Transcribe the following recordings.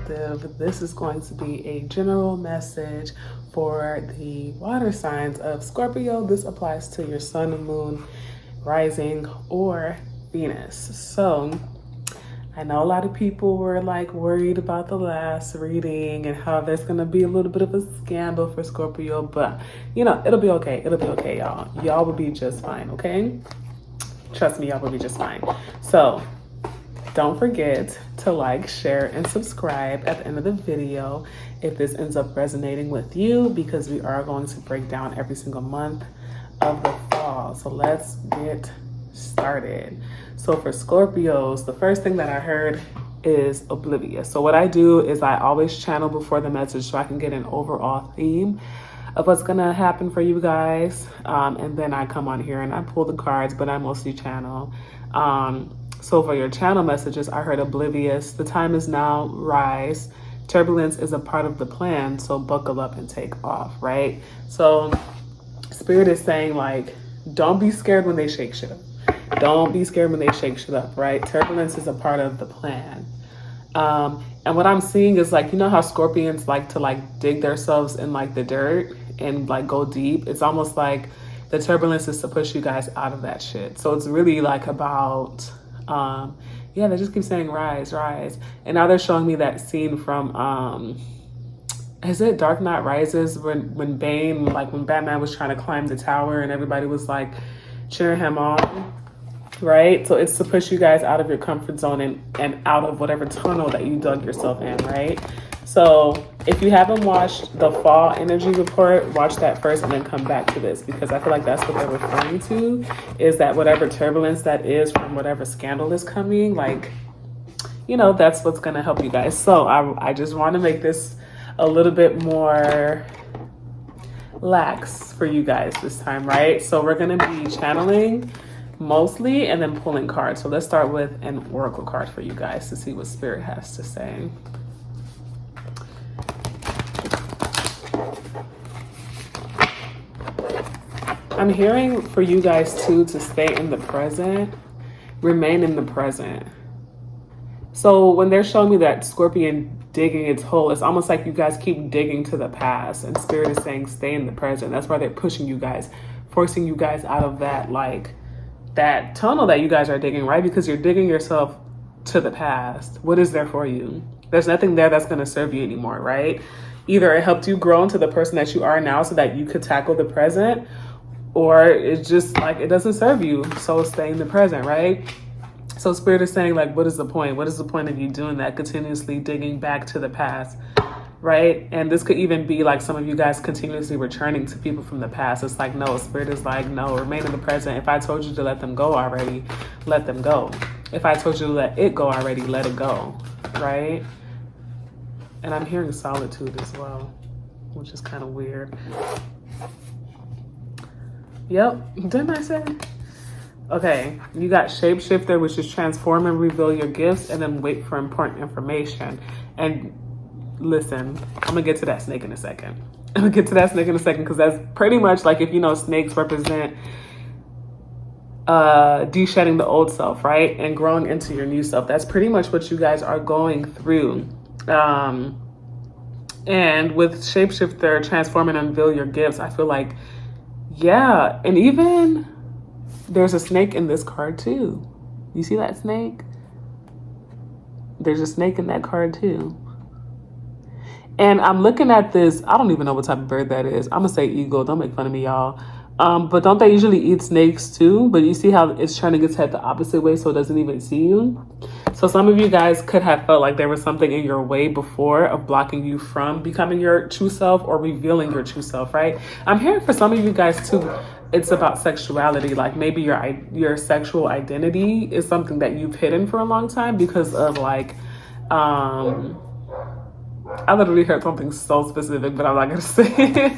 collective. This is going to be a general message for the water signs of Scorpio. This applies to your sun and moon, rising, or Venus. So I know a lot of people were like worried about the last reading and how there's gonna be a little bit of a scandal for Scorpio, but you know, it'll be okay. It'll be okay, y'all. Y'all will be just fine, okay? Trust me, y'all will be just fine. So don't forget to like, share, and subscribe at the end of the video if this ends up resonating with you, because we are going to break down every single month of the fall. So let's get started. So for Scorpios, the first thing that I heard is oblivious. So what I do is I always channel before the message so I can get an overall theme of what's gonna happen for you guys. And then I come on here and I pull the cards, but I mostly channel. So for your channel messages, I heard oblivious. The time is now, rise. Turbulence is a part of the plan, so buckle up and take off, right? So Spirit is saying, like, don't be scared when they shake shit up. Don't be scared when they shake shit up, right? Turbulence is a part of the plan. And what I'm seeing is, like, you know how Scorpions like to like dig themselves in like the dirt and like go deep? It's almost like the turbulence is to push you guys out of that shit. So it's really like about, yeah, they just keep saying rise, rise. And now they're showing me that scene from, is it Dark Knight Rises when Bane, like when Batman was trying to climb the tower and everybody was like cheering him on, right? So it's to push you guys out of your comfort zone and out of whatever tunnel that you dug yourself in, right? So if you haven't watched the fall energy report, watch that first and then come back to this, because I feel like that's what they're referring to, is that whatever turbulence that is from whatever scandal is coming, like, you know, that's what's going to help you guys. So I just want to make this a little bit more lax for you guys this time, right? So we're going to be channeling mostly and then pulling cards. So let's start with an oracle card for you guys to see what Spirit has to say. I'm hearing for you guys too to stay in the present, remain in the present. So when they're showing me that Scorpion digging its hole, it's almost like you guys keep digging to the past, and Spirit is saying stay in the present. That's why they're pushing you guys, forcing you guys out of that, like, that tunnel that you guys are digging, right? Because you're digging yourself to the past. What is there for you? There's nothing there that's going to serve you anymore, right? Either it helped you grow into the person that you are now so that you could tackle the present, or it's just like it doesn't serve you, so stay in the present, right? So Spirit is saying, like, what is the point? What is the point of you doing that, continuously digging back to the past, right? And this could even be like some of you guys continuously returning to people from the past. It's like, no, Spirit is like, no, remain in the present. If I told you to let them go already, let them go. If I told you to let it go already, let it go, right? And I'm hearing solitude as well, which is kind of weird. Yep, didn't I say? Okay, you got shapeshifter, which is transform and reveal your gifts, and then wait for important information. And listen, I'm gonna get to that snake in a second. Because that's pretty much like, if you know, snakes represent de-shedding the old self, right? And growing into your new self. That's pretty much what you guys are going through. And with shapeshifter, transform and unveil your gifts, I feel like, yeah, and even there's a snake in this card too. You see that snake? There's a snake in that card too. And I'm looking at this, I don't even know what type of bird that is. I'm gonna say eagle, don't make fun of me, y'all. But don't they usually eat snakes too? But you see how it's trying to get head the opposite way so it doesn't even see you? So some of you guys could have felt like there was something in your way before of blocking you from becoming your true self or revealing your true self, right? I'm hearing for some of you guys too, it's about sexuality. Like maybe your sexual identity is something that you've hidden for a long time because of like, I literally heard something so specific, but I'm not gonna say it.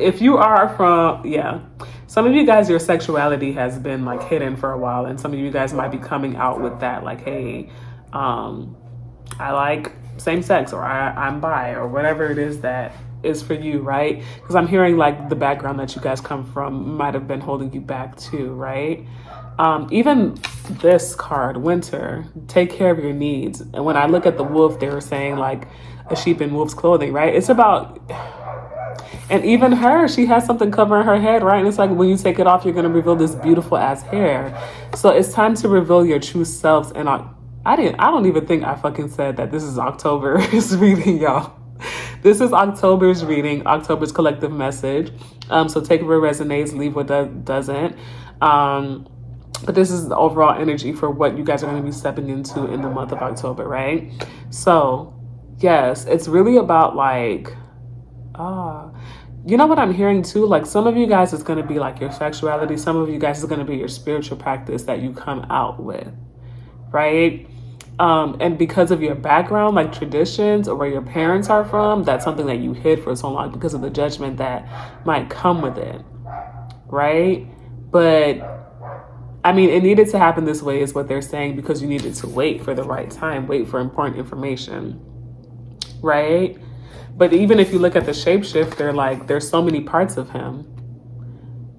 If you are from, yeah, some of you guys, your sexuality has been like hidden for a while, and some of you guys might be coming out with that, like, hey, I like same sex, or I'm bi, or whatever it is that is for you, right? Because I'm hearing like the background that you guys come from might have been holding you back too, right? Even this card, winter, take care of your needs. And when I look at the wolf, they were saying like a sheep in wolf's clothing, right? It's about, and even her, she has something covering her head, right? And it's like when you take it off, you're going to reveal this beautiful ass hair. So it's time to reveal your true selves. And I don't even think I fucking said that this is October's reading, y'all. This is October's reading, October's collective message. So take what resonates, leave what doesn't. But this is the overall energy for what you guys are going to be stepping into in the month of October, right? So, yes, it's really about like, you know what I'm hearing too? Like some of you guys is going to be like your sexuality. Some of you guys is going to be your spiritual practice that you come out with, right? And because of your background, like traditions or where your parents are from, that's something that you hid for so long because of the judgment that might come with it, right? But I mean, it needed to happen this way is what they're saying, because you needed to wait for the right time, wait for important information, right? But even if you look at the shapeshifter, like there's so many parts of him.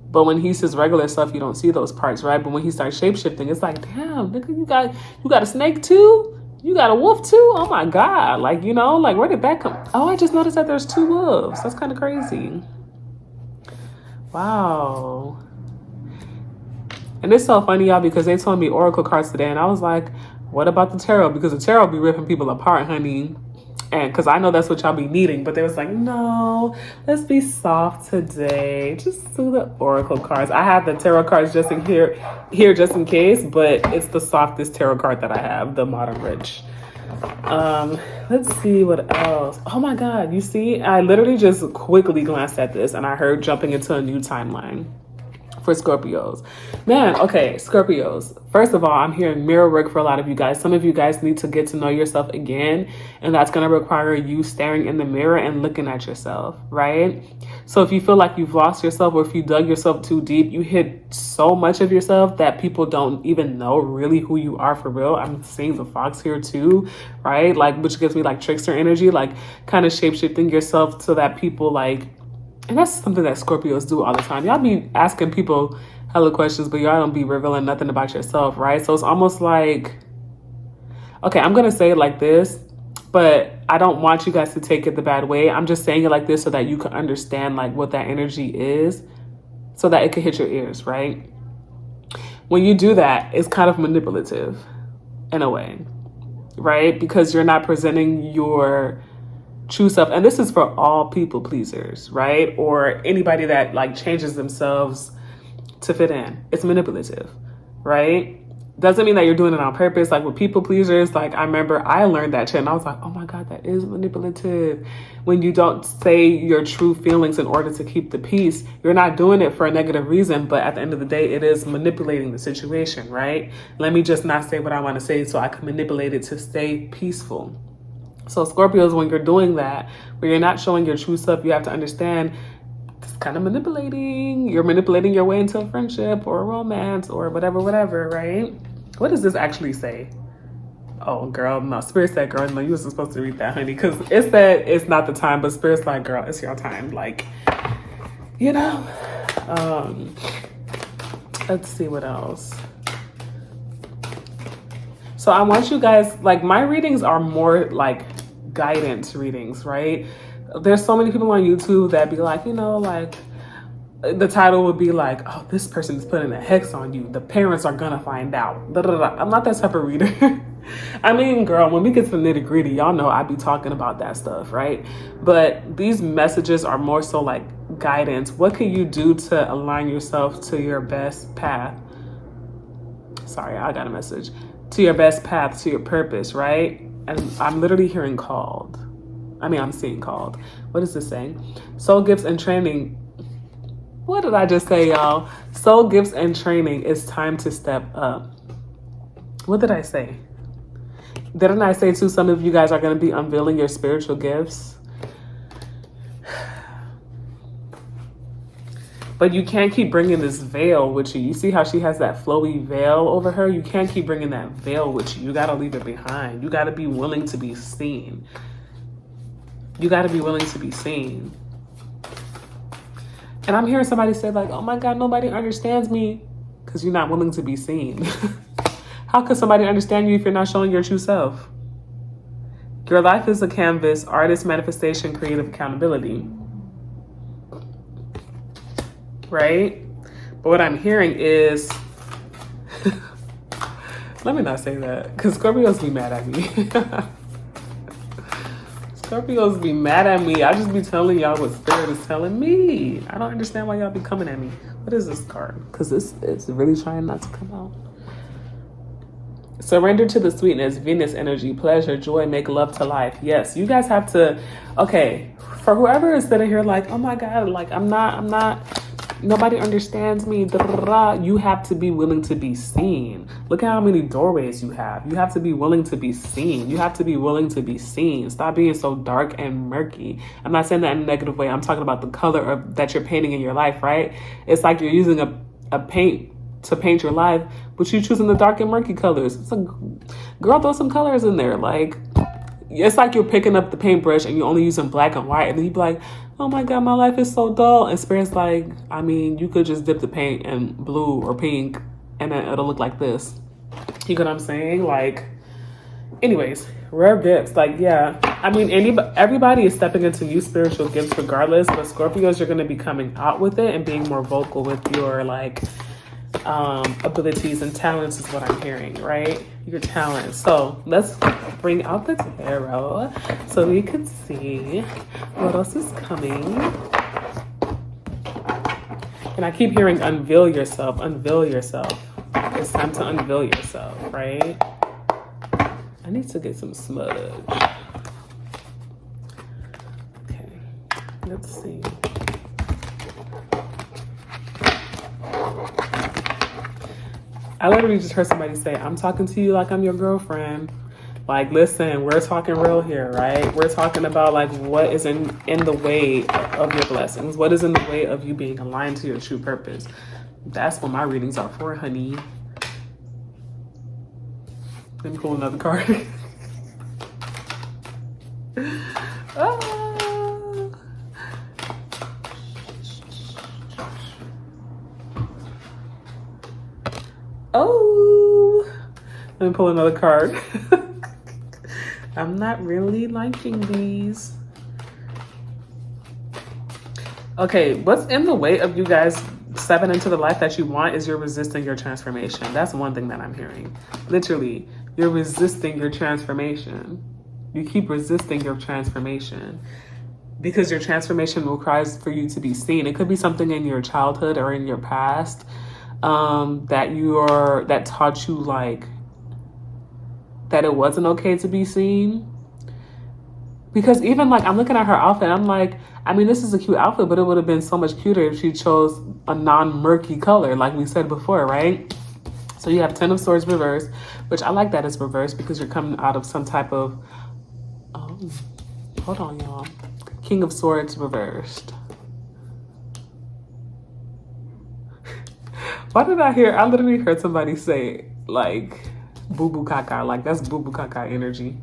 But when he's his regular self, you don't see those parts, right? But when he starts shapeshifting, it's like, damn, nigga, you got a snake too? You got a wolf too? Oh my God. Like, you know, like where did that come? Oh, I just noticed that there's 2 wolves. That's kind of crazy. Wow. And it's so funny, y'all, because they told me oracle cards today, and I was like, what about the tarot? Because the tarot be ripping people apart, honey. And because I know that's what y'all be needing. But they was like, no, let's be soft today. Just do the oracle cards. I have the tarot cards just in here just in case, but it's the softest tarot card that I have, the Modern Rich. Let's see what else. Oh my God, you see, I literally just quickly glanced at this and I heard jumping into a new timeline for Scorpios. Man, okay, Scorpios. First of all, I'm hearing mirror work for a lot of you guys. Some of you guys need to get to know yourself again, and that's going to require you staring in the mirror and looking at yourself, right? So if you feel like you've lost yourself, or if you dug yourself too deep, you hid so much of yourself that people don't even know really who you are for real. I'm seeing the fox here too, right? Like, which gives me like trickster energy, like kind of shape-shifting yourself so that people like, and that's something that Scorpios do all the time. Y'all be asking people hella questions, but y'all don't be revealing nothing about yourself, right? So it's almost like, okay, I'm going to say it like this, but I don't want you guys to take it the bad way. I'm just saying it like this so that you can understand like what that energy is, so that it can hit your ears, right? When you do that, it's kind of manipulative in a way, right? Because you're not presenting your true self. And this is for all people pleasers, right? Or anybody that like changes themselves to fit in. It's manipulative, right? Doesn't mean that you're doing it on purpose. Like with people pleasers, like I remember I learned that shit and I was like, oh my God, that is manipulative. When you don't say your true feelings in order to keep the peace, you're not doing it for a negative reason, but at the end of the day, it is manipulating the situation, right? Let me just not say what I want to say so I can manipulate it to stay peaceful. So Scorpios, when you're doing that, where you're not showing your true self, you have to understand it's kind of manipulating. You're manipulating your way into a friendship or a romance or whatever, right? What does this actually say? Oh, girl, no. Spirit said, girl, no, you wasn't supposed to read that, honey, because it said it's not the time, but Spirit's like, girl, it's your time. Like, you know? Let's see what else. So I want you guys, like my readings are more like guidance readings, right? There's so many people on YouTube that be like, you know, like the title would be like, oh, this person is putting a hex on you. The parents are gonna find out. Da, da, da. I'm not that type of reader. I mean, girl, when we get to the nitty gritty, y'all know I be talking about that stuff, right? But these messages are more so like guidance. What can you do to align yourself to your best path? Sorry, I got a message. To your best path, to your purpose, right? And I'm literally hearing called. I'm seeing called. What is this saying? Soul gifts and training. What did I just say, y'all? Soul gifts and training. It's time to step up. What did I say? Didn't I say too, some of you guys are going to be unveiling your spiritual gifts? But you can't keep bringing this veil with you. You see how she has that flowy veil over her? You can't keep bringing that veil with you. You got to leave it behind. You got to be willing to be seen. You got to be willing to be seen. And I'm hearing somebody say like, oh my God, nobody understands me. Because you're not willing to be seen. How could somebody understand you if you're not showing your true self? Your life is a canvas, artist, manifestation, creative accountability. Right? But what I'm hearing is, let me not say that, because Scorpios be mad at me. Scorpios be mad at me. I just be telling y'all what Spirit is telling me. I don't understand why y'all be coming at me. What is this card? Because it's really trying not to come out. Surrender to the sweetness, Venus energy, pleasure, joy, make love to life. Yes, you guys have to, okay, for whoever is sitting here like, oh my God, like I'm not, nobody understands me. You have to be willing to be seen. Look at how many doorways you have. You have to be willing to be seen. You have to be willing to be seen. Stop being so dark and murky. I'm not saying that in a negative way. I'm talking about the color that you're painting in your life, right? It's like you're using a paint to paint your life, but you're choosing the dark and murky colors. It's like, girl, throw some colors in there. Like, it's like you're picking up the paintbrush and you're only using black and white, and then you be like, oh my God, my life is so dull. And Spirit's like, I mean, you could just dip the paint in blue or pink and then it'll look like this. You get what I'm saying? Like, anyways, rare gifts. Like, yeah, I mean, everybody is stepping into new spiritual gifts regardless, but Scorpios, you're going to be coming out with it and being more vocal with your like abilities and talents is what I'm hearing, right? Your talents. So let's bring out the tarot so we can see what else is coming. And I keep hearing unveil yourself, unveil yourself. It's time to unveil yourself, right? I need to get some smudge. Okay, let's see. I literally just heard somebody say, I'm talking to you like I'm your girlfriend. Like, listen, we're talking real here, right? We're talking about like what is in the way of your blessings. What is in the way of you being aligned to your true purpose? That's what my readings are for, honey. Let me pull another card. Oh, let me pull another card. I'm not really liking these. Okay, what's in the way of you guys stepping into the life that you want is you're resisting your transformation. That's one thing that I'm hearing. Literally, you're resisting your transformation. You keep resisting your transformation because your transformation requires for you to be seen. It could be something in your childhood or in your past that taught you like that it wasn't okay to be seen. Because even like I'm looking at her outfit, I'm like, I mean, this is a cute outfit, but it would have been so much cuter if she chose a non-murky color, like we said before, right? So you have 10 of Swords reversed, which I like that it's reversed because you're coming out of some type of, hold on, y'all. King of Swords reversed. Why did I literally heard somebody say like boo-boo caca, like that's boo-boo caca energy.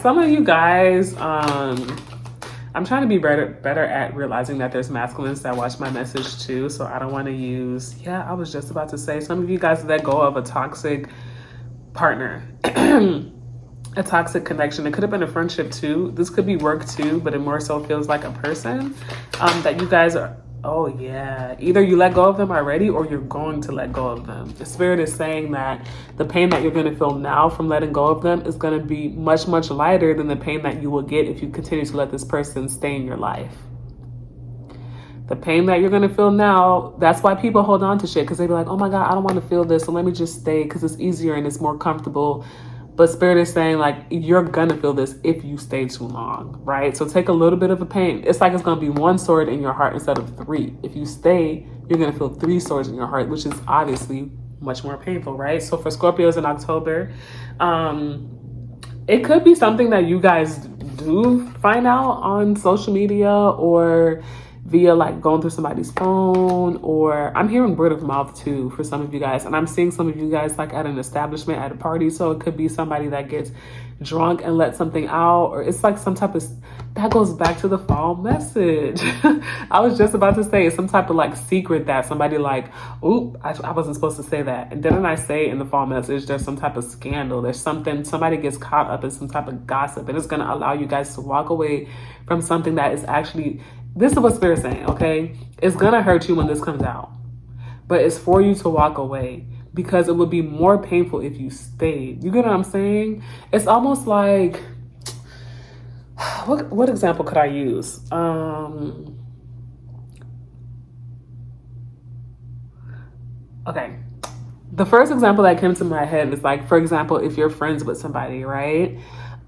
Some of you guys, I'm trying to be better at realizing that there's masculines that watch my message too. So I don't want to use, I was just about to say, some of you guys let go of a toxic partner, a toxic connection. It could have been a friendship too. This could be work too, but it more so feels like a person that you guys are, oh yeah, either you let go of them already or you're going to let go of them. The Spirit is saying that the pain that you're going to feel now from letting go of them is going to be much, much lighter than the pain that you will get if you continue to let this person stay in your life. The pain that you're going to feel now, that's why people hold on to shit, because they be like, oh my God, I don't want to feel this, so let me just stay because it's easier and it's more comfortable. But Spirit is saying like, you're going to feel this if you stay too long, right? So take a little bit of a pain. It's like it's going to be one sword in your heart instead of three. If you stay, you're going to feel 3 swords in your heart, which is obviously much more painful, right? So for Scorpios in October, it could be something that you guys do find out on social media, or via like going through somebody's phone, or I'm hearing word of mouth too for some of you guys. And I'm seeing some of you guys like at an establishment, at a party. So it could be somebody that gets drunk and let something out, or it's like some type of, that goes back to the fall message. I was just about to say it's some type of like secret that somebody like, oop, I wasn't supposed to say that. And didn't I say in the fall message, there's some type of scandal, there's something, somebody gets caught up in some type of gossip, and it's going to allow you guys to walk away from something that is actually, this is what Spirit's saying, okay? It's going to hurt you when this comes out, but it's for you to walk away, because it would be more painful if you stayed. You get what I'm saying? It's almost like, what example could I use? Okay. The first example that came to my head is like, for example, if you're friends with somebody, right?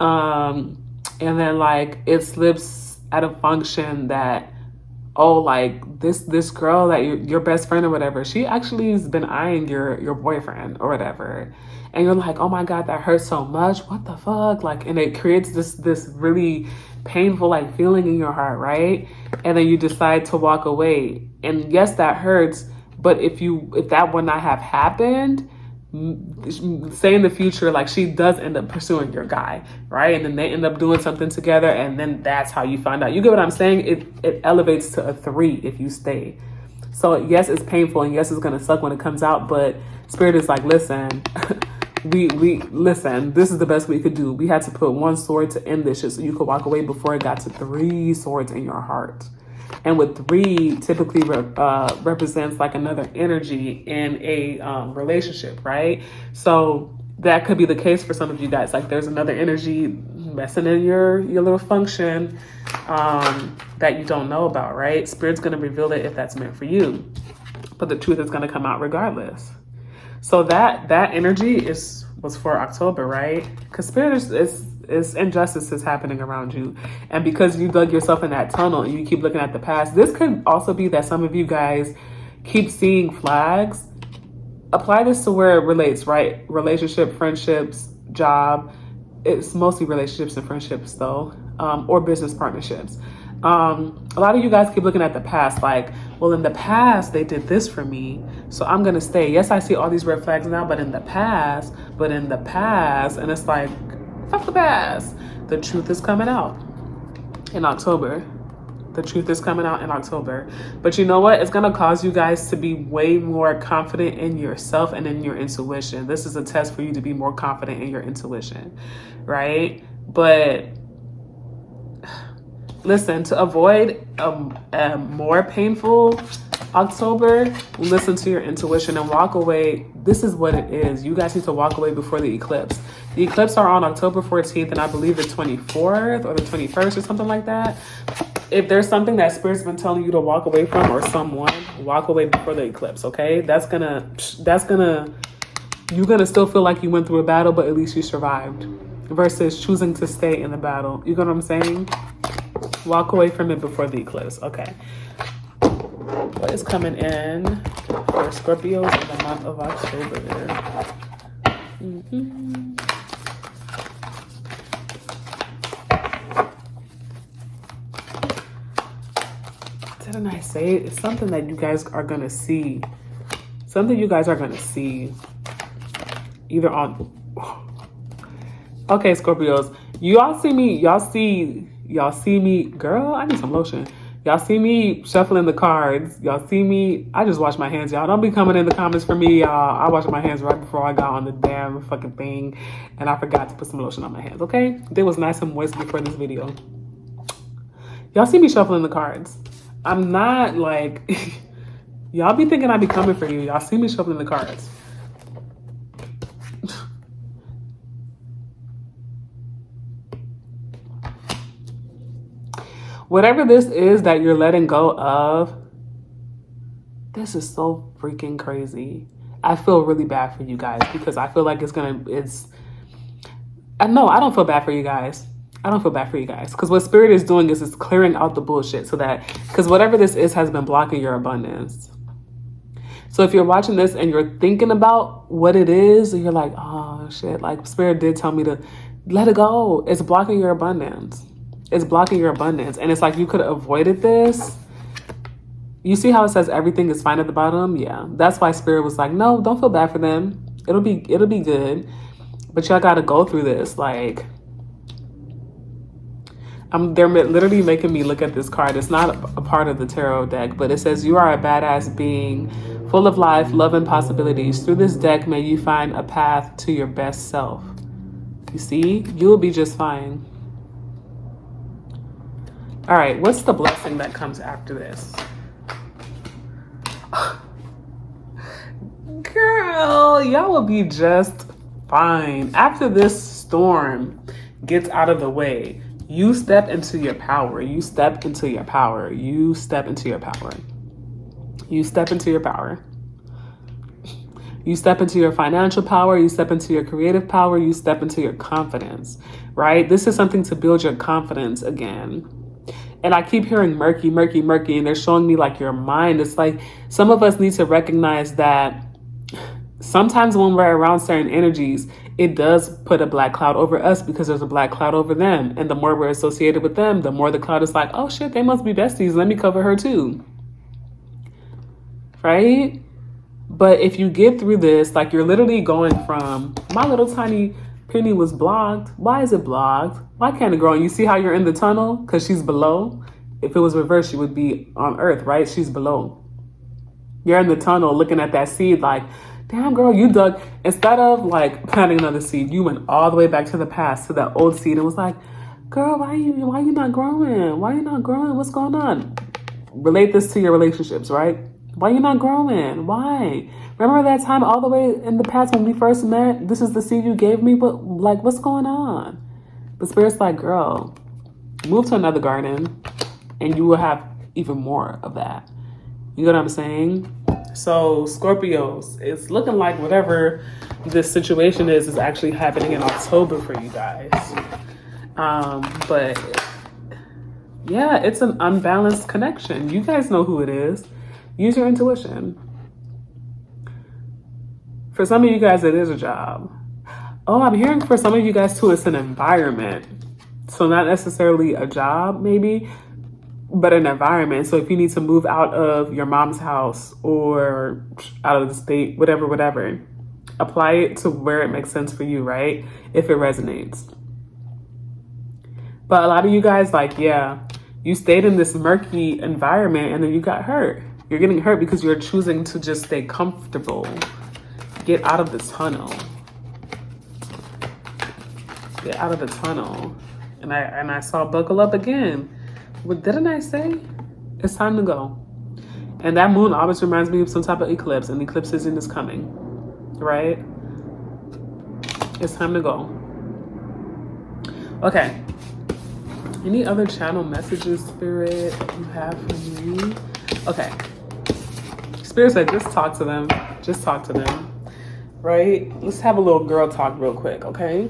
And then like it slips at a function that, oh, like this girl that your best friend or whatever, she actually has been eyeing your boyfriend or whatever. And you're like, oh my God, that hurts so much. What the fuck? Like, and it creates this really painful like feeling in your heart, right? And then you decide to walk away. And yes, that hurts. But if that would not have happened, say in the future, like she does end up pursuing your guy, right? And then they end up doing something together, and then that's how you find out. You get what I'm saying? It elevates to a 3 if you stay. So yes, it's painful, and yes, it's gonna suck when it comes out, but Spirit is like, listen, we listen, this is the best we could do. We had to put 1 sword to end this shit so you could walk away before it got to 3 swords in your heart. And with 3 typically represents like another energy in a relationship, right? So that could be the case for some of you guys. Like there's another energy messing in your little function that you don't know about, right? Spirit's going to reveal it if that's meant for you. But the truth is going to come out regardless. So that energy was for October, right? Because Spirit is injustices happening around you. And because you dug yourself in that tunnel and you keep looking at the past, this could also be that some of you guys keep seeing flags. Apply this to where it relates, right? Relationship, friendships, job. It's mostly relationships and friendships though, or business partnerships. A lot of you guys keep looking at the past like, well, in the past, they did this for me, so I'm going to stay. Yes, I see all these red flags now, but in the past, and it's like, fuck the past. The truth is coming out in October. The truth is coming out in October. But you know what? It's going to cause you guys to be way more confident in yourself and in your intuition. This is a test for you to be more confident in your intuition, right? But listen, to avoid a more painful October, listen to your intuition and walk away. This is what it is. You guys need to walk away before the eclipse. The eclipse are on October 14th and I believe the 24th or the 21st or something like that. If there's something that Spirit's been telling you to walk away from, or someone, walk away before the eclipse, okay? You're gonna still feel like you went through a battle, but at least you survived, versus choosing to stay in the battle. You know what I'm saying? Walk away from it before the eclipse. Okay. What is coming in for Scorpios in the month of October? Didn't I say it? It's something that you guys are going to see. Something you guys are going to see. Either on... Okay, Scorpios. Y'all see me, girl, I need some lotion. Y'all see me shuffling the cards. Y'all see me, I just wash my hands, y'all. Don't be coming in the comments for me, y'all. I washed my hands right before I got on the damn fucking thing, and I forgot to put some lotion on my hands, okay? They was nice and moist before this video. Y'all see me shuffling the cards. I'm not like, y'all be thinking I be coming for you. Y'all see me shuffling the cards. Whatever this is that you're letting go of, this is so freaking crazy. I feel really bad for you guys because I feel like I don't feel bad for you guys. I don't feel bad for you guys because what Spirit is doing is it's clearing out the bullshit so that, because whatever this is has been blocking your abundance. So if you're watching this and you're thinking about what it is and you're like, oh shit, like Spirit did tell me to let it go. It's blocking your abundance. It's blocking your abundance. And it's like you could have avoided this You see how it says everything is fine at the bottom? Yeah. That's why Spirit was like, no, don't feel bad for them. It'll be good. But y'all gotta go through this. Like, they're literally making me look at this card. It's not a part of the tarot deck, but it says you are a badass being, full of life, love, and possibilities. Through this deck, may you find a path to your best self. You see, you will be just fine. All right, what's the blessing that comes after this? Girl, y'all will be just fine. After this storm gets out of the way, you step into your power. You step into your power. You step into your power. You step into your power. You step into your financial power. You step into your creative power. You step into your confidence, right? This is something to build your confidence again. And I keep hearing murky, murky, murky, and they're showing me like your mind. It's like some of us need to recognize that sometimes when we're around certain energies, it does put a black cloud over us because there's a black cloud over them. And the more we're associated with them, the more the cloud is like, oh shit, they must be besties. Let me cover her too. Right? But if you get through this, like you're literally going from, my little tiny penny was blocked. Why is it blocked? Why can't it grow? And you see how you're in the tunnel? Because she's below. If it was reversed, she would be on earth, right? She's below. You're in the tunnel looking at that seed like, damn girl, you dug. Instead of like planting another seed, you went all the way back to the past, to that old seed and was like, girl, why you not growing? Why you not growing? What's going on? Relate this to your relationships, right? Why you not growing? Why? Remember that time all the way in the past when we first met? This is the seed you gave me, but like, what's going on? But Spirit's like, girl, move to another garden and you will have even more of that. You know what I'm saying? So Scorpios, it's looking like whatever this situation is actually happening in October for you guys. But yeah, it's an unbalanced connection. You guys know who it is. Use your intuition. For some of you guys, it is a job. Oh, I'm hearing for some of you guys too, it's an environment. So not necessarily a job maybe, but an environment. So if you need to move out of your mom's house or out of the state, whatever, apply it to where it makes sense for you, right? If it resonates. But a lot of you guys, like, yeah, you stayed in this murky environment and then you got hurt. You're getting hurt because you're choosing to just stay comfortable. Get out of the tunnel. Get out of the tunnel. And I saw buckle up again. What didn't I say? It's time to go. And that moon always reminds me of some type of eclipse, and eclipse season is coming, right? It's time to go. Okay. Any other channel messages, Spirit, you have for me? Okay. Spirit said, just talk to them. Just talk to them, right? Let's have a little girl talk real quick, okay?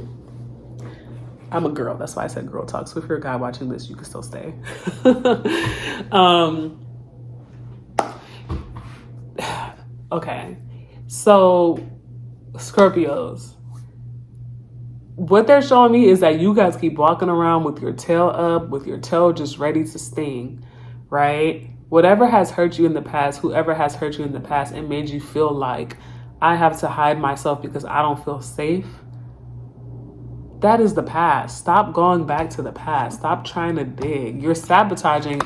I'm a girl. That's why I said girl talk. So if you're a guy watching this, you can still stay. Okay. So Scorpios, what they're showing me is that you guys keep walking around with your tail up, with your tail just ready to sting, right? Whatever has hurt you in the past, whoever has hurt you in the past and made you feel like I have to hide myself because I don't feel safe. That is the past. Stop going back to the past. Stop trying to dig. You're sabotaging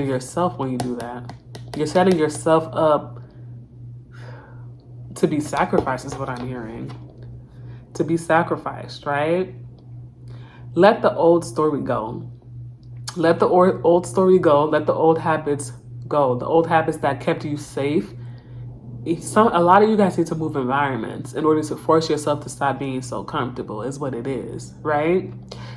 yourself when you do that. You're setting yourself up to be sacrificed is what I'm hearing. To be sacrificed, right? Let the old story go. Let the old story go. Let the old habits go. The old habits that kept you safe. A lot of you guys need to move environments in order to force yourself to stop being so comfortable is what it is, right?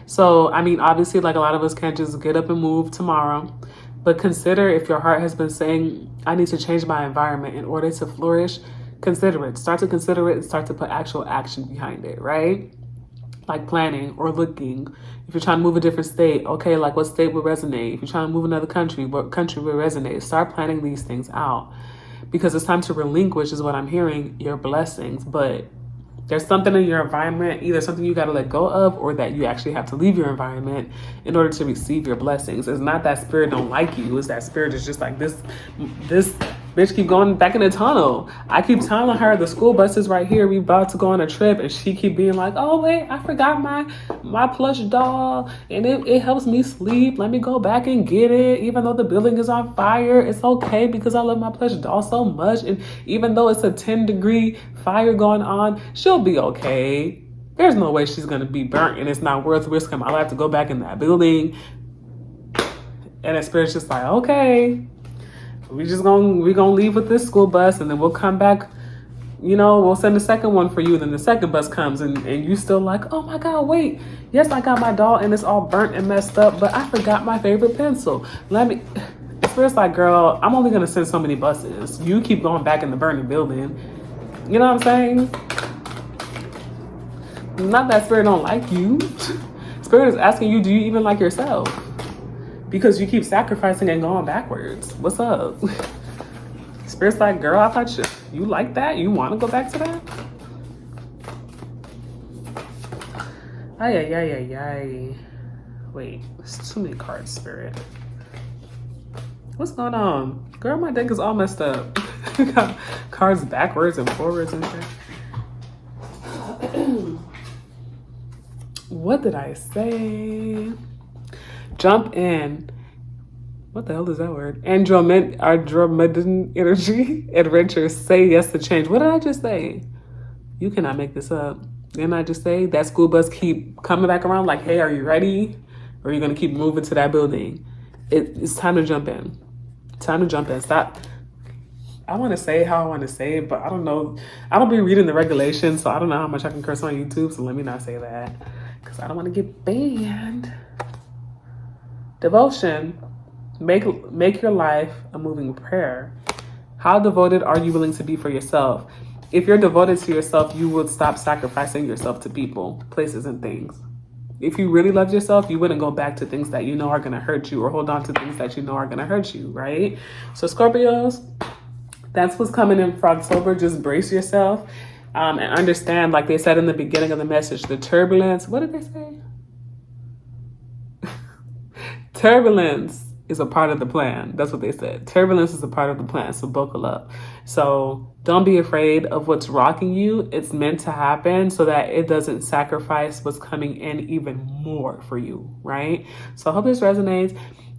So, I mean, obviously, like a lot of us can't just get up and move tomorrow, but consider if your heart has been saying, I need to change my environment in order to flourish, consider it. Start to consider it and start to put actual action behind it, right? Like planning or looking. If you're trying to move a different state, okay, like what state would resonate? If you're trying to move another country, what country would resonate? Start planning these things out. Because it's time to relinquish, is what I'm hearing, your blessings. But There's something in your environment, either something you got to let go of or that you actually have to leave your environment in order to receive your blessings. It's not that spirit don't like you. It's that spirit is just like, this bitch keep going back in the tunnel. I keep telling her the school bus is right here. We about to go on a trip. And she keep being like, oh, wait, I forgot my plush doll. And it helps me sleep. Let me go back and get it. Even though the building is on fire, it's okay because I love my plush doll so much. And even though it's a 10-degree fire going on, she'll be okay. There's no way she's going to be burnt. And it's not worth risking my life to go back in that building. And the spirit's just like, okay. We're gonna leave with this school bus and then we'll come back, we'll send the second one for you. Then the second bus comes and you still like, oh my God, wait. Yes, I got my doll and it's all burnt and messed up, but I forgot my favorite pencil. The spirit's like, girl, I'm only gonna send so many buses. You keep going back in the burning building. You know what I'm saying? Not that spirit don't like you. Spirit is asking you, do you even like yourself? Because you keep sacrificing and going backwards. What's up? Spirit's like, girl, I thought you like that? You want to go back to that? Ay. Wait, there's too many cards, Spirit. What's going on? Girl, my deck is all messed up. Got cards backwards and forwards and shit. What did I say? Jump in. What the hell is that word? Andromedan energy. Adventure. Say yes to change. What did I just say? You cannot make this up. Didn't I just say that school bus keep coming back around like, hey, are you ready? Or are you going to keep moving to that building? It's time to jump in. Time to jump in. Stop. I want to say how I want to say it, but I don't know. I don't be reading the regulations, so I don't know how much I can curse on YouTube, so let me not say that because I don't want to get banned. Devotion. Make your life a moving prayer. How devoted are you willing to be for yourself? If you're devoted to yourself, you would stop sacrificing yourself to people, places, and things. If you really loved yourself, you wouldn't go back to things that you know are going to hurt you or hold on to things that you know are going to hurt you, right? So Scorpios, that's what's coming in for October. Just brace yourself and understand, like they said in the beginning of the message, the turbulence. What did they say? Turbulence is a part of the plan. That's what they said. Turbulence is a part of the plan. So buckle up. So don't be afraid of what's rocking you. It's meant to happen so that it doesn't sacrifice what's coming in even more for you, right? So I hope this resonates.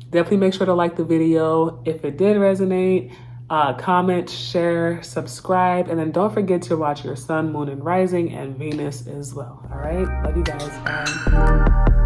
Definitely make sure to like the video. If it did resonate, comment, share, subscribe, and then don't forget to watch your sun, moon, and rising, and Venus as well. All right? Love you guys. Bye.